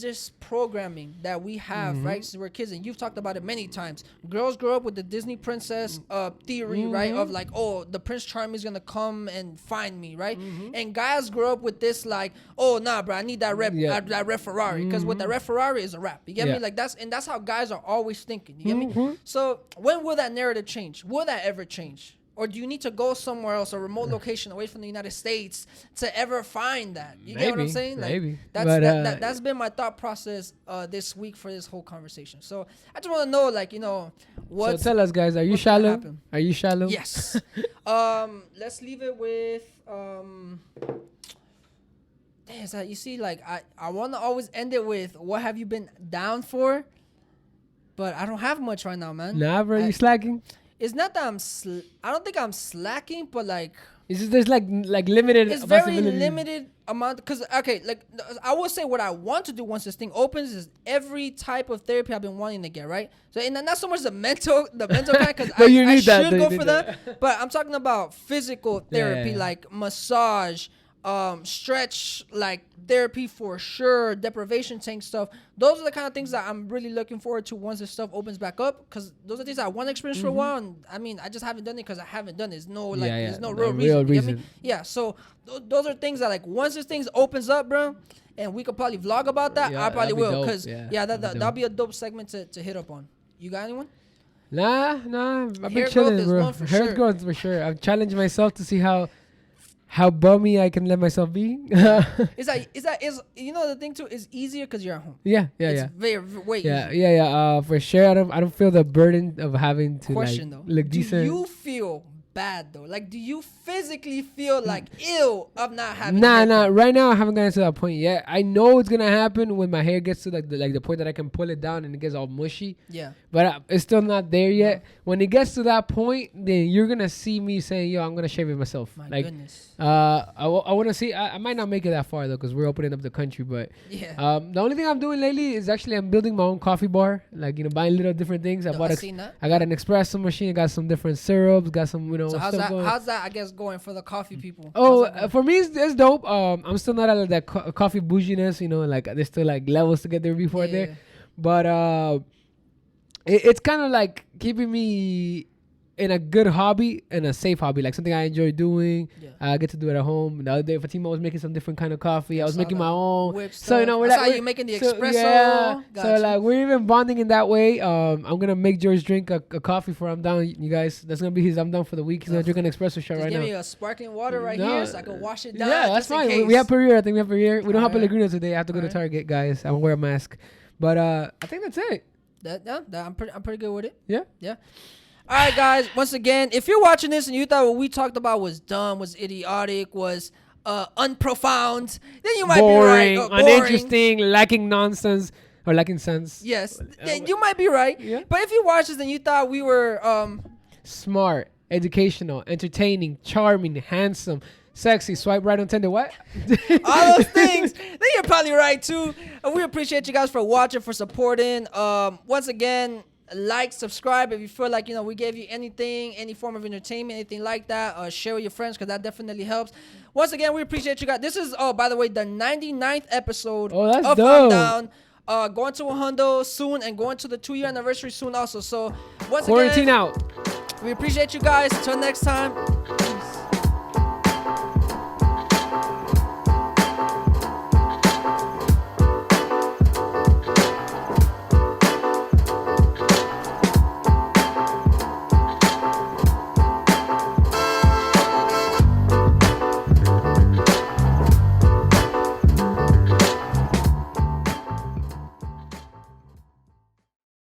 B: this programming that we have, right? Since we're kids, and you've talked about it many times. Girls grow up with the Disney princess theory, right? Of like, oh, the Prince Charming is gonna come and find me, right? And guys grow up with this like, oh, nah, bro, I need that red Ferrari, because with that red Ferrari is a rap. You get me? Like that's how guys are always thinking. You get me? So when will that narrative change? Will that ever change? Or do you need to go somewhere else, a remote location away from the United States, to ever find that? You get what I'm saying? Like,
A: maybe.
B: That's been my thought process this week for this whole conversation. So I just want to know, like, you know, what.
A: So tell us, guys, are you shallow? Are you shallow?
B: Yes. Let's leave it with. You see, like, I want to always end it with, what have you been down for? But I don't have much right now, man.
A: Nah, bro, you slacking?
B: It's not that I don't think I'm slacking, but like,
A: it's just, there's like limited.
B: It's very limited amount. Because okay, like I will say what I want to do once this thing opens is every type of therapy I've been wanting to get, right? So and not so much the mental kind, because I should go for that. But I'm talking about physical therapy, like massage, stretch, like therapy for sure, deprivation tank stuff. Those are the kind of things that I'm really looking forward to once this stuff opens back up, because those are things I want to experience for a while, and I mean, I just haven't done it because I haven't done it. There's no like, there's no real reason. You get me? Yeah, so those are things that like once this thing opens up, bro, and we could probably vlog about that. I probably will, because that'll be a dope segment to hit up on. You got anyone?
A: Nah, I've been chilling, bro. Hair growth for sure. I've challenged myself to see how bummy I can let myself be.
B: Is you know, the thing too is easier because you're at home.
A: It's
B: way easier.
A: For sure. I don't feel the burden of having to look decent.
B: Do you feel bad though? Like, do you physically feel like ill of not having?
A: Nah. Right now I haven't gotten to that point yet. I know it's gonna happen when my hair gets to the point that I can pull it down and it gets all mushy. Yeah. But it's still not there yet. When it gets to that point, then you're gonna see me saying, "Yo, I'm gonna shave it myself."
B: My goodness.
A: I want to see. I might not make it that far though, because we're opening up the country. But the only thing I'm doing lately is actually I'm building my own coffee bar. Like, you know, buying little different things. I got an espresso machine. I got some different syrups. Got some, you know.
B: So how's that? I guess going for the coffee people.
A: For me, it's dope. I'm still not at that coffee bouginess. You know, like there's still like levels to get there before there. But it's kind of like keeping me in a good hobby and a safe hobby, like something I enjoy doing. I get to do it at home. The other day, Fatima was making some different kind of coffee. I was making my own. So, you know, we're like,
B: you making the espresso.
A: So like we're even bonding in that way. I'm gonna make George drink a coffee for I'm down, you guys. That's gonna be his I'm down for the week. He's gonna drink an espresso shot right now.
B: Give me a sparkling water here so I can wash it down.
A: Yeah, that's fine. We have Perrier. I think we have Perrier. We don't have Pellegrino today. I have to go to Target, guys. I'm gonna wear a mask. But I think that's it.
B: I'm pretty good with it.
A: Yeah.
B: All right, guys. Once again, if you're watching this and you thought what we talked about was dumb, was idiotic, was unprofound, then you might
A: boring,
B: be right.
A: Uninteresting, lacking nonsense, or lacking sense.
B: Yes, you might be right. Yeah. But if you watched this and you thought we were
A: smart, educational, entertaining, charming, handsome, Sexy. Swipe right on Tinder. What?
B: All those things. Then you're probably right too. And we appreciate you guys for watching, for supporting. Once again, like, subscribe if you feel like we gave you anything, any form of entertainment, anything like that. Share with your friends because that definitely helps. Once again, we appreciate you guys. This is by the way, the 99th episode
A: that's
B: of
A: dope.
B: I'm Down. Going to 100 soon and going to the 2-year anniversary soon also. So once
A: Quarantine
B: again,
A: out.
B: we appreciate you guys. Until next time.